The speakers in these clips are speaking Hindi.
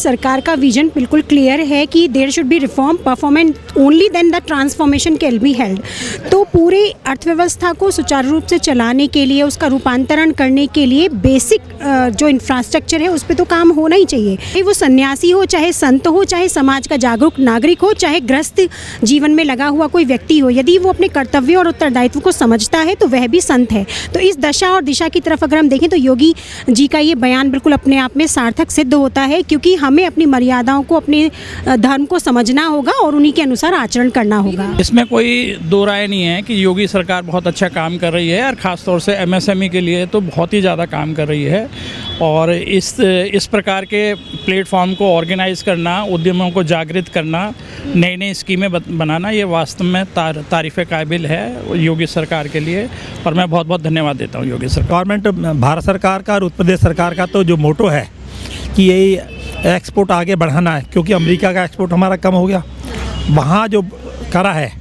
सरकार का विजन बिल्कुल क्लियर है कि there should be reform performance only then the transformation can be held. तो पूरे अर्थव्यवस्था को सुचारू रूप से चलाने के लिए, उसका रूपांतरण करने के लिए बेसिक जो इंफ्रास्ट्रक्चर है उस पर तो काम होना ही चाहिए। चाहे वो सन्यासी हो, चाहे संत हो, चाहे समाज का जागरूक नागरिक हो, चाहे ग्रस्त जीवन में लगा हुआ कोई व्यक्ति हो, यदि वो अपने कर्तव्य और उत्तरदायित्व को समझता है तो वह भी संत है। तो इस दशा और दिशा की तरफ अगर हम देखें तो योगी जी का ये बयान बिल्कुल अपने आप में सार्थक सिद्ध होता है, क्योंकि हमें अपनी मर्यादाओं को, अपने धर्म को समझना होगा और उन्हीं के अनुसार आचरण करना होगा। इसमें कोई दो राय नहीं है कि योगी सरकार बहुत अच्छा काम कर रही है और ख़ासतौर से एमएसएमई के लिए तो बहुत ही ज़्यादा काम कर रही है। और इस प्रकार के प्लेटफॉर्म को ऑर्गेनाइज़ करना, उद्यमों को जागृत करना, नई नई स्कीमें बनाना, ये वास्तव में तारीफ़ काबिल है योगी सरकार के लिए। और मैं बहुत बहुत धन्यवाद देता हूँ योगी सरकार। गवर्नमेंट भारत सरकार का और उत्तर प्रदेश सरकार का तो जो मोटो है कि यही एक्सपोर्ट आगे बढ़ाना है, क्योंकि अमेरिका का एक्सपोर्ट हमारा कम हो गया, वहाँ जो करा है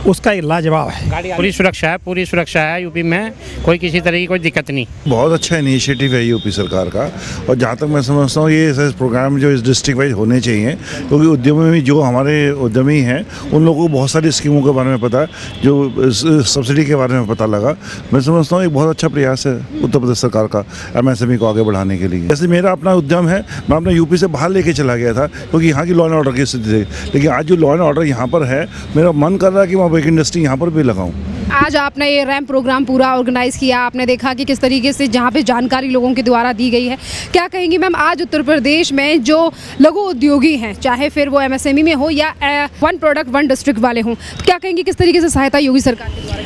उसका एक लाजवाब है। पूरी सुरक्षा है यूपी में, कोई किसी तरह की कोई दिक्कत नहीं। बहुत अच्छा इनिशिएटिव है यूपी सरकार का। और जहाँ तक मैं समझता हूँ ये ऐसे प्रोग्राम जो इस डिस्ट्रिक्ट वाइज होने चाहिए, क्योंकि उद्यमी में जो हमारे उद्यमी हैं उन लोगों को बहुत सारी स्कीमों के बारे में पता है, जो सब्सिडी के बारे में पता लगा। मैं समझता हूँ एक बहुत अच्छा प्रयास है उत्तर प्रदेश सरकार का एमएसएमई को आगे बढ़ाने के लिए। जैसे मेरा अपना उद्यम है, मैं अपना यूपी से बाहर लेके चला गया था क्योंकि यहाँ की लॉ एंड ऑर्डर की स्थिति थी, लेकिन आज जो लॉ एंड ऑर्डर यहाँ पर है, मेरा मन कर रहा है कि मैं एक इंडस्ट्री यहाँ पर भी लगाऊं। आज आपने ये रैंप प्रोग्राम पूरा ऑर्गेनाइज किया, आपने देखा कि किस तरीके से जहाँ पे जानकारी लोगों के द्वारा दी गई है। क्या कहेंगी मैम, आज उत्तर प्रदेश में जो लघु उद्योगी हैं, चाहे फिर वो एमएसएमई में हो या वन प्रोडक्ट वन डिस्ट्रिक्ट वाले हों, तो क्या कहेंगी किस तरीके से सहायता योगी सरकार के द्वारा?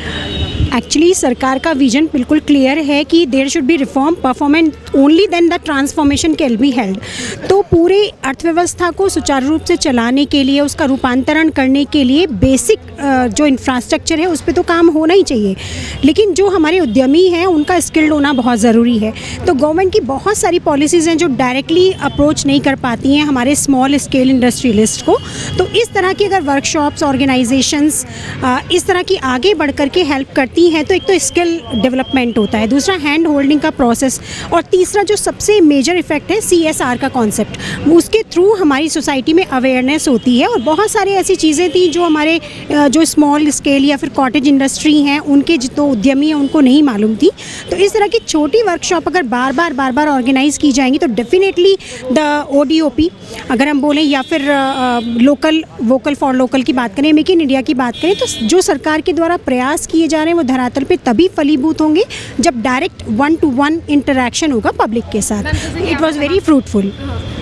एक्चुअली सरकार का विजन बिल्कुल क्लियर है कि there should be reform performance only then the transformation can be held. तो पूरे अर्थव्यवस्था को सुचारू रूप से चलाने के लिए, उसका रूपांतरण करने के लिए बेसिक जो इंफ्रास्ट्रक्चर है उस पर तो काम होना ही चाहिए, लेकिन जो हमारे उद्यमी हैं उनका स्किल्ड होना बहुत ज़रूरी है। तो गवर्नमेंट की बहुत सारी पॉलिसीज़ हैं जो डायरेक्टली अप्रोच नहीं कर पाती हैं हमारे स्मॉल स्केल इंडस्ट्रियलिस्ट को। तो इस तरह की अगर वर्कशॉप्स, ऑर्गेनाइजेशंस इस तरह की आगे बढ़ कर के हेल्प करती हैं तो एक तो स्किल डेवलपमेंट होता है, दूसरा हैंड होल्डिंग का प्रोसेस, और तीसरा जो सबसे मेजर इफेक्ट है CSR का कॉन्सेप्ट, उसके थ्रू हमारी सोसाइटी में अवेयरनेस होती है। और बहुत सारी ऐसी चीज़ें थी जो हमारे जो स्मॉल स्केल या फिर कॉटेज इंडस्ट्री हैं उनके जो उद्यमी हैं उनको नहीं मालूम थी। तो इस तरह की छोटी वर्कशॉप अगर बार बार ऑर्गेनाइज की जाएंगी तो डेफिनेटली द ODOP अगर हम बोलें, या फिर लोकल वोकल फॉर लोकल की बात करें, मेक इन इंडिया की बात करें, तो जो सरकार के द्वारा प्रयास किए जा रहे हैं वो धरातल पे तभी फलीभूत होंगे जब डायरेक्ट 1-to-1 इंटरेक्शन होगा पब्लिक के साथ। It was very fruitful.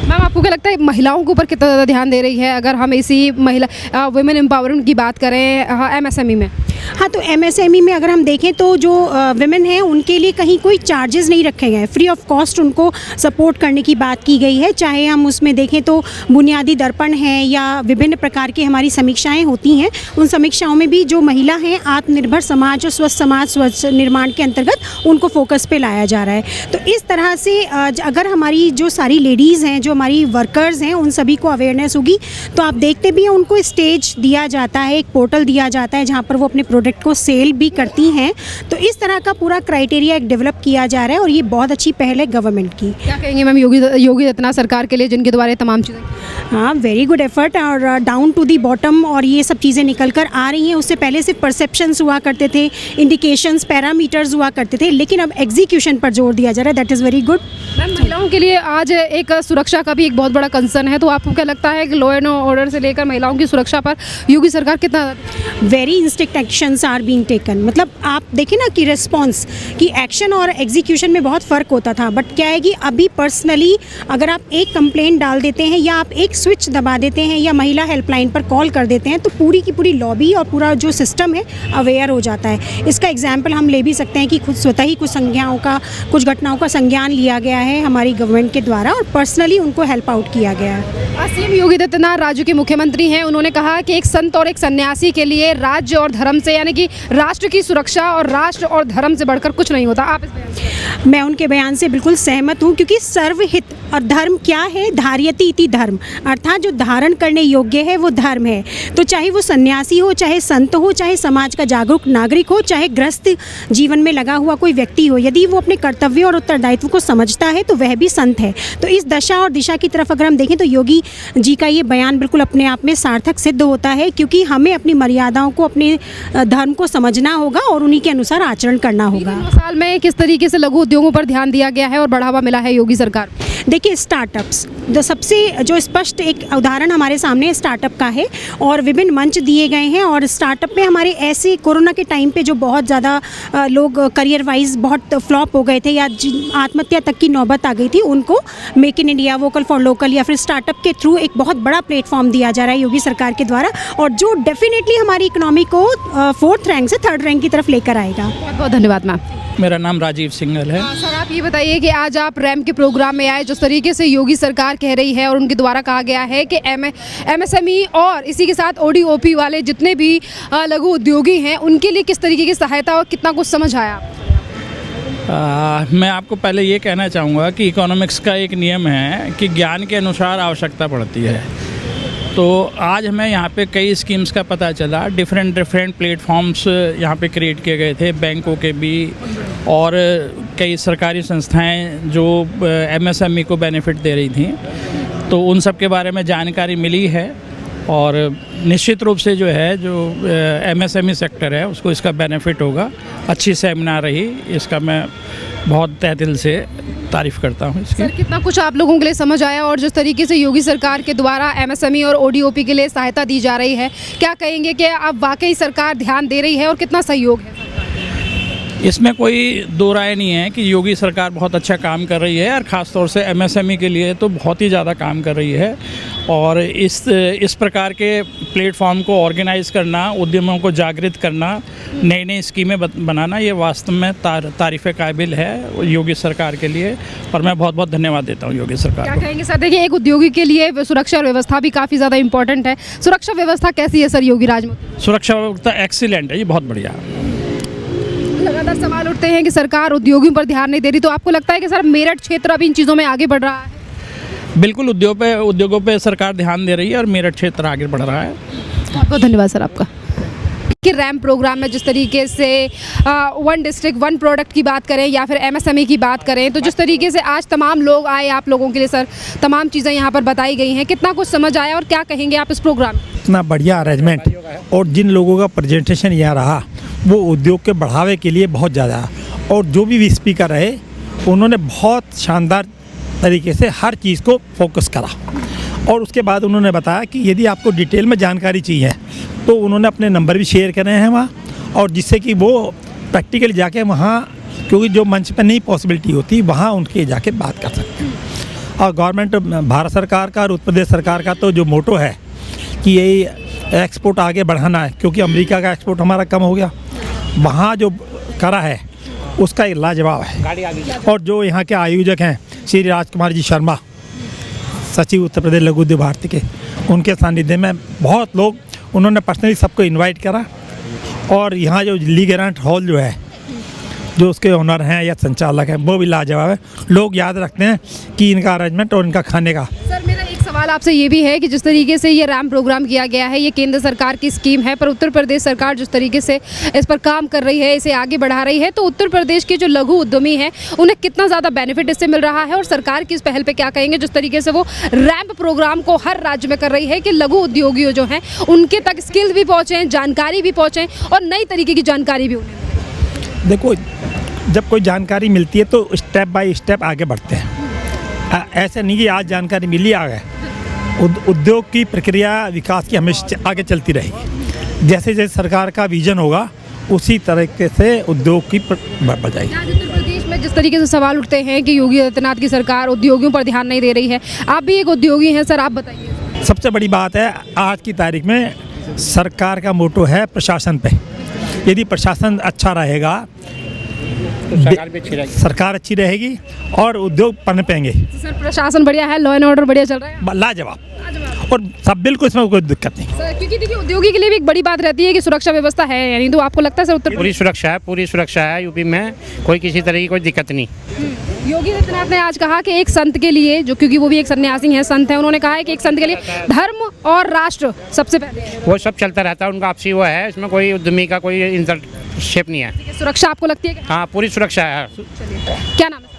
Ma'am, आपको क्या लगता है महिलाओं के ऊपर कितना ज़्यादा ध्यान दे रही है, अगर हम इसी महिला वुमेन एम्पावरमेंट की बात करें एमएसएमई में? हाँ, तो एमएसएमई में अगर हम देखें तो जो विमेन हैं उनके लिए कहीं कोई चार्जेस नहीं रखे गए, फ्री ऑफ कॉस्ट उनको सपोर्ट करने की बात की गई है। चाहे हम उसमें देखें तो बुनियादी दर्पण है या विभिन्न प्रकार की हमारी समीक्षाएं होती हैं, उन समीक्षाओं में भी जो महिला हैं आत्मनिर्भर समाज और स्वस्थ समाज स्वस्थ निर्माण के अंतर्गत उनको फोकस पे लाया जा रहा है। तो इस तरह से अगर हमारी जो सारी लेडीज़ हैं, जो हमारी वर्कर्स हैं, उन सभी को अवेयरनेस होगी तो आप देखते भी हैं उनको स्टेज दिया जाता है, एक पोर्टल दिया जाता है जहाँ पर वो अपने प्रोडक्ट को सेल भी करती हैं। तो इस तरह का पूरा क्राइटेरिया एक डेवलप किया जा रहा है और ये बहुत अच्छी पहल है गवर्नमेंट की। क्या कहेंगे मैम योगी आदित्यनाथ सरकार के लिए, जिनके द्वारा तमाम चीज़ें? हाँ, वेरी गुड एफर्ट और डाउन टू दी बॉटम, और ये सब चीज़ें निकल कर आ रही हैं। उससे पहले सिर्फ परसेप्शंस हुआ करते थे, इंडिकेशंस, पैरामीटर्स हुआ करते थे, लेकिन अब एग्जीक्यूशन पर जोर दिया जा रहा है। That is very good. Ma'am, महिलाओं के लिए आज एक सुरक्षा का भी एक बहुत बड़ा कंसर्न है, तो आपको क्या लगता है कि लॉ एंड ऑर्डर से लेकर महिलाओं की सुरक्षा पर योगी सरकार कितना? Very strict actions are being taken. मतलब आप देखें ना कि रिस्पॉन्स की एक्शन और एग्जीक्यूशन में बहुत फ़र्क होता था, बट क्या है कि अभी पर्सनली अगर आप एक कंप्लेंट डाल देते हैं या आप एक स्विच दबा देते हैं या महिला हेल्पलाइन पर कॉल कर देते हैं तो पूरी की पूरी लॉबी और पूरा जो सिस्टम है अवेयर हो जाता है। इसका एग्जाम्पल हम ले भी सकते हैं कि खुद स्वतः ही कुछ घटनाओं का संज्ञान लिया गया है हमारी गवर्नमेंट के द्वारा और पर्सनली उनको हेल्प आउट किया गया है। सीएम योगी आदित्यनाथ राज्य के मुख्यमंत्री हैं, उन्होंने कहा कि एक संत और एक सन्यासी के लिए राज्य और धर्म से, यानी कि राष्ट्र की सुरक्षा और राष्ट्र और धर्म से बढ़कर कुछ नहीं होता। आप इस बयान से? मैं उनके बयान से बिल्कुल सहमत हूँ, क्योंकि सर्वहित और धर्म क्या है, धार्यति इति धर्म। अर्थात जो धारण करने योग्य है वो धर्म है। तो चाहे वो सन्यासी हो, चाहे संत हो, चाहे समाज का जागरूक नागरिक हो, चाहे ग्रस्त जीवन में लगा हुआ कोई व्यक्ति हो, यदि वो अपने कर्तव्य और उत्तरदायित्व को समझता है तो वह भी संत है। तो इस दशा और दिशा की तरफ अगर हम देखें तो योगी जी का ये बयान बिल्कुल अपने आप में सार्थक सिद्ध होता है, क्योंकि हमें अपनी मर्यादाओं को, अपने धर्म को समझना होगा और उन्हीं के अनुसार आचरण करना होगा। 2 साल में किस तरीके से लघु उद्योगों पर ध्यान दिया गया है और बढ़ावा मिला है योगी सरकार? देखिए, स्टार्टअप्स सबसे जो स्पष्ट एक उदाहरण हमारे सामने स्टार्टअप का है और विभिन्न मंच दिए गए हैं। और स्टार्टअप में हमारे ऐसे कोरोना के टाइम पे जो बहुत ज़्यादा लोग करियर वाइज बहुत फ्लॉप हो गए थे या आत्महत्या तक की नौबत आ गई थी, उनको make in India, vocal for local या फिर स्टार्टअप के थ्रू एक बहुत बड़ा प्लेटफॉर्म दिया जा रहा है योगी सरकार के द्वारा, और जो डेफिनेटली हमारी इकोनॉमी को 4th रैंक से 3rd रैंक की तरफ लेकर आएगा। बहुत बहुत धन्यवाद मैम। मेरा नाम राजीव सिंघल है। सर, आप ये बताइए कि आज आप रैम के प्रोग्राम में आए, जिस तरीके से योगी सरकार कह रही है और उनके द्वारा कहा गया है कि MSME और इसी के साथ ODOP वाले जितने भी लघु उद्योगी हैं उनके लिए किस तरीके की सहायता और कितना कुछ समझ आया? मैं आपको पहले ये कहना चाहूँगा कि इकोनॉमिक्स का एक नियम है कि ज्ञान के अनुसार आवश्यकता पड़ती है। तो आज हमें यहाँ पे कई स्कीम्स का पता चला, डिफरेंट प्लेटफॉर्म्स यहाँ पे क्रिएट किए गए थे, बैंकों के भी और कई सरकारी संस्थाएं जो MSME को बेनिफिट दे रही थी। तो उन सब के बारे में जानकारी मिली है और निश्चित रूप से जो है जो MSME सेक्टर है उसको इसका बेनिफिट होगा। अच्छी सेमिनार रही, इसका मैं बहुत तहे दिल से तारीफ़ करता हूँ इसकी। सर, कितना कुछ आप लोगों के लिए समझ आया और जिस तरीके से योगी सरकार के द्वारा MSME और ODOP के लिए सहायता दी जा रही है, क्या कहेंगे कि अब वाकई सरकार ध्यान दे रही है और कितना सहयोग है? इसमें कोई दो राय नहीं है कि योगी सरकार बहुत अच्छा काम कर रही है और ख़ास तौर से MSME के लिए तो बहुत ही ज़्यादा काम कर रही है। और इस प्रकार के प्लेटफॉर्म को ऑर्गेनाइज़ करना, उद्यमों को जागृत करना, नई नई स्कीमें बनाना, ये वास्तव में तारीफ़ काबिल है योगी सरकार के लिए और मैं बहुत बहुत धन्यवाद देता हूँ योगी सरकार क्या को। कहेंगे सर? देखिए, एक उद्योगी के लिए सुरक्षा व्यवस्था भी काफ़ी ज़्यादा इंपॉर्टेंट है। सुरक्षा व्यवस्था कैसी है सर योगी राज में? सुरक्षा व्यवस्था एक्सीलेंट है, ये बहुत बढ़िया। लगातार सवाल उठते हैं कि सरकार उद्योगियों पर ध्यान नहीं दे रही, तो आपको लगता है कि सर मेरठ क्षेत्र अभी इन चीज़ों में आगे बढ़ रहा है? बिल्कुल, उद्योगों पे सरकार ध्यान दे रही है और मेरठ क्षेत्र आगे बढ़ रहा है। बहुत बहुत धन्यवाद सर आपका। कि रैम प्रोग्राम में जिस तरीके से 1 डिस्ट्रिक्ट 1 प्रोडक्ट की बात करें या फिर MSME की बात करें, तो जिस तरीके से आज तमाम लोग आए आप लोगों के लिए सर, तमाम चीज़ें यहाँ पर बताई गई हैं, कितना कुछ समझ आया और क्या कहेंगे आप इस प्रोग्राम में? इतना बढ़िया अरेंजमेंट और जिन लोगों का प्रेजेंटेशन यहाँ रहा वो उद्योग के बढ़ावे के लिए बहुत ज़्यादा, और जो भी स्पीकर रहे उन्होंने बहुत शानदार तरीके से हर चीज़ को फोकस करा। और उसके बाद उन्होंने बताया कि यदि आपको डिटेल में जानकारी चाहिए तो उन्होंने अपने नंबर भी शेयर करे हैं वहाँ, और जिससे कि वो प्रैक्टिकली जाके वहाँ, क्योंकि जो मंच पर नहीं पॉसिबिलिटी होती वहाँ उनके जाके बात कर सकते हैं। और गवर्नमेंट, भारत सरकार का और उत्तर प्रदेश सरकार का तो जो मोटो है कि यही एक्सपोर्ट आगे बढ़ाना है, क्योंकि अमेरिका का एक्सपोर्ट हमारा कम हो गया, वहाँ जो करा है उसका एक लाजवाब है। और जो यहाँ के आयोजक हैं श्री राजकुमार जी शर्मा, सचिव उत्तर प्रदेश लघु उद्योग भारती के, उनके सानिध्य में बहुत लोग, उन्होंने पर्सनली सबको इनवाइट करा। और यहाँ जो ली ग्रांट हॉल जो है, जो उसके ओनर हैं या संचालक हैं, वो भी लाजवाब है। लोग याद रखते हैं कि इनका अरेंजमेंट और इनका खाने का। सर, मेरा एक सवाल आपसे ये भी है कि जिस तरीके से ये रैम प्रोग्राम किया गया है, ये केंद्र सरकार की स्कीम है, पर उत्तर प्रदेश सरकार जिस तरीके से इस पर काम कर रही है, इसे आगे बढ़ा रही है, तो उत्तर प्रदेश के जो लघु उद्यमी हैं उन्हें कितना ज़्यादा बेनिफिट इससे मिल रहा है और सरकार की इस पहल पे क्या कहेंगे, जिस तरीके से वो रैम्प प्रोग्राम को हर राज्य में कर रही है कि लघु उद्योगियों जो हैं उनके तक स्किल्स भी पहुँचें, जानकारी भी पहुँचें और नई तरीके की जानकारी भी उन्हें? देखो, जब कोई जानकारी मिलती है तो स्टेप बाय स्टेप आगे बढ़ते हैं। ऐसे नहीं कि आज जानकारी मिली आ गए। उद्योग की प्रक्रिया विकास की हमेशा आगे चलती रहेगी। जैसे जैसे सरकार का विजन होगा उसी तरीके से उद्योग की बढ़ जाएगी। आज उत्तर प्रदेश में जिस तरीके से सवाल उठते हैं कि योगी आदित्यनाथ की सरकार उद्योगियों पर ध्यान नहीं दे रही है, आप भी एक उद्योगी हैं सर, आप बताइए। सबसे बड़ी बात है आज की तारीख में सरकार का मोटो है प्रशासन पे। यदि प्रशासन अच्छा रहेगा तो सरकार भी अच्छी रहेगी, सरकार अच्छी रहेगी और उद्योग पनपेंगे। सर, प्रशासन बढ़िया है, लॉ एंड ऑर्डर बढ़िया चल रहा है? लाजवाब। और सब बिल्कुल इसमें कोई दिक्कत नहीं। सर, क्योंकि देखिए उद्योगी के लिए भी एक बड़ी बात रहती है कि सुरक्षा व्यवस्था है, यानी तो आपको लगता है सर उत्तर पूरी सुरक्षा है यूपी में, कोई किसी तरह की कोई दिक्कत नहीं। योगी आदित्यनाथ ने आज कहा कि एक संत के लिए, जो क्योंकि वो भी एक सन्यासी हैं, संत हैं, उन्होंने कहा है कि एक संत के लिए धर्म और राष्ट्र सबसे पहले। वो सब चलता रहता है, उनका आपसी वो है, इसमें कोई उद्यमी का कोई इंटरशिप नहीं है। सुरक्षा आपको लगती है कि हाँ, पूरी सुरक्षा है। क्या नाम है सर?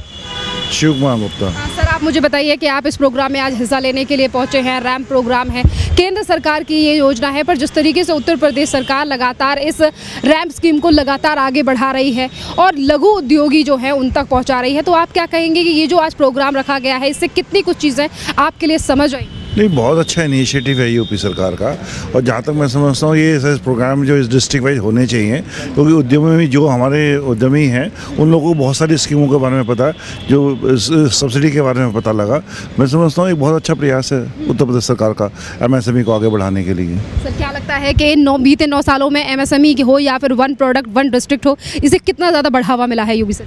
शिव कुमार गुप्ता। सर, आप मुझे बताइए कि आप इस प्रोग्राम में आज हिस्सा लेने के लिए पहुंचे हैं। रैम्प प्रोग्राम है, केंद्र सरकार की ये योजना है, पर जिस तरीके से उत्तर प्रदेश सरकार लगातार इस रैम्प स्कीम को लगातार आगे बढ़ा रही है और लघु उद्योगी जो है उन तक पहुंचा रही है, तो आप क्या कहेंगे कि ये जो आज प्रोग्राम रखा गया है, इससे कितनी कुछ चीज़ें आपके लिए समझ आई? नहीं, बहुत अच्छा इनिशिएटिव है यूपी सरकार का। और जहाँ तक मैं समझता हूँ ये ऐसे प्रोग्राम जो इस डिस्ट्रिक्ट वाइज होने चाहिए, क्योंकि उद्यमी में जो हमारे उद्यमी हैं उन लोगों को बहुत सारी स्कीमों के बारे में पता है, जो सब्सिडी के बारे में पता लगा। मैं समझता हूँ एक बहुत अच्छा प्रयास है उत्तर प्रदेश सरकार का MSME को आगे बढ़ाने के लिए। सर, क्या लगता है कि बीते 9 सालों में MSME की हो या फिर वन प्रोडक्ट वन डिस्ट्रिक्ट हो, इसे कितना ज़्यादा बढ़ावा मिला है यूपी से?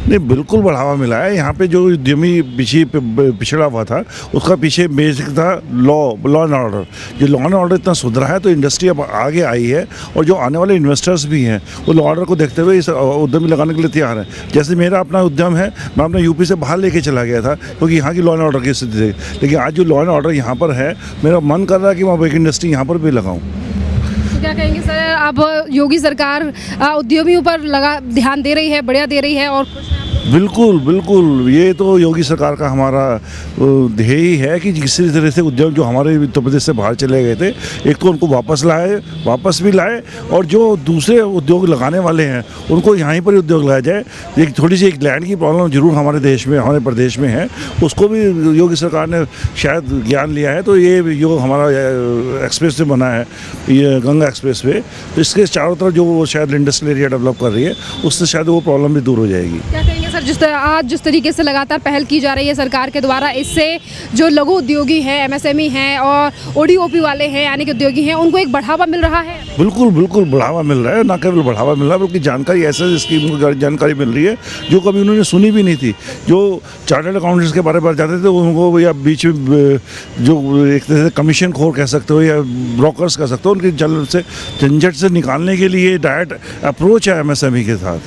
नहीं, बिल्कुल बढ़ावा मिला है। यहाँ पे जो उद्यमी पिछड़ा हुआ था उसका पीछे बेसिक था लॉ एंड ऑर्डर। जो लॉ एंड ऑर्डर इतना सुधरा है तो इंडस्ट्री अब आगे आई है, और जो आने वाले इन्वेस्टर्स भी हैं वो लॉ ऑर्डर को देखते हुए इस उद्यमी लगाने के लिए तैयार हैं। जैसे मेरा अपना उद्यम है, मैं अपने यूपी से बाहर लेके चला गया था क्योंकि यहाँ की लॉ एंड ऑर्डर की स्थिति थी, लेकिन आज जो लॉ एंड ऑर्डर यहाँ पर है, मेरा मन कर रहा है कि मैं एक इंडस्ट्री यहाँ पर भी लगाऊँ। तो क्या कहेंगे सर, अब योगी सरकार उद्यमियों पर ध्यान दे रही है, बढ़िया दे रही है और बिल्कुल बिल्कुल, ये तो योगी सरकार का हमारा ध्येय ही है कि किसी तरह से उद्योग जो हमारे उत्तर प्रदेश से बाहर चले गए थे, एक तो उनको वापस भी लाए, और जो दूसरे उद्योग लगाने वाले हैं उनको यहाँ पर ही उद्योग लगाया जाए। एक थोड़ी सी एक लैंड की प्रॉब्लम जरूर हमारे देश में, हमारे प्रदेश में है, उसको भी योगी सरकार ने शायद ज्ञान लिया है। तो ये जो हमारा एक्सप्रेस वे बना है, ये गंगा एक्सप्रेस वे, तो इसके चारों तरफ जो वो शायद इंडस्ट्रियल एरिया डेवलप कर रही है, उससे शायद वो प्रॉब्लम भी दूर हो जाएगी। क्या कहेंगे सर, आज जिस तरीके से लगातार पहल की जा रही है सरकार के द्वारा, इससे जो लघु उद्योगी हैं, MSME हैं और ODOP वाले हैं यानी कि उद्योगी हैं, उनको एक बढ़ावा मिल रहा है? बिल्कुल बिल्कुल बढ़ावा मिल रहा है, ना केवल बढ़ावा मिल रहा है बल्कि जानकारी, ऐसे स्कीम की जानकारी मिल रही है जो कभी उन्होंने सुनी भी नहीं थी। जो चार्टर्ड अकाउंटेंट्स के बारे में जाते थे उनको, या बीच में जो एक तरह से कमीशन खोर कह सकते हो या ब्रोकर्स कह सकते हो, उनकी जल से झंझट से निकालने के लिए डायरेक्ट अप्रोच है MSME के साथ।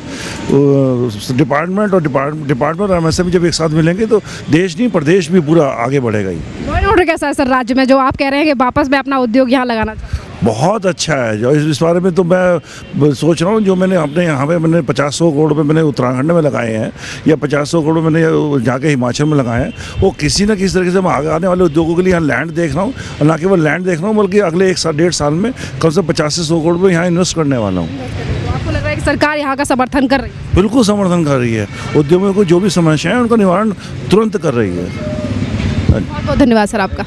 डिपार्टमेंट और MSME जब एक साथ मिलेंगे तो देश नहीं प्रदेश भी पूरा आगे बढ़ेगा ही। लॉ एंड ऑर्डर कैसा है सर राज्य में, जो आप कह रहे हैं कि वापस मैं अपना उद्योग यहाँ लगाना चाहता हूँ? बहुत अच्छा है। जो इस बारे में तो मैं सोच रहा हूँ, जो मैंने अपने यहाँ पे मैंने 50-100 करोड़ रुपये मैंने उत्तराखंड में लगाए हैं, या 50-100 करोड़ मैंने जाके हिमाचल में लगाए हैं, वो किसी न किसी तरीके से मैं आगे आने वाले उद्योगों के लिए यहाँ लैंड देख रहा हूँ, और ना केवल लैंड देख रहा हूँ बल्कि अगले 1-1.5 साल में कम से कम 50 से 100 करोड़ रुपये यहाँ इन्वेस्ट करने वाला हूँ। आपको लग रहा है कि सरकार यहाँ का समर्थन कर रही है? बिल्कुल समर्थन कर रही है। उद्यमियों को जो भी समस्या है उनका निवारण तुरंत कर रही है। बहुत बहुत धन्यवाद सर आपका।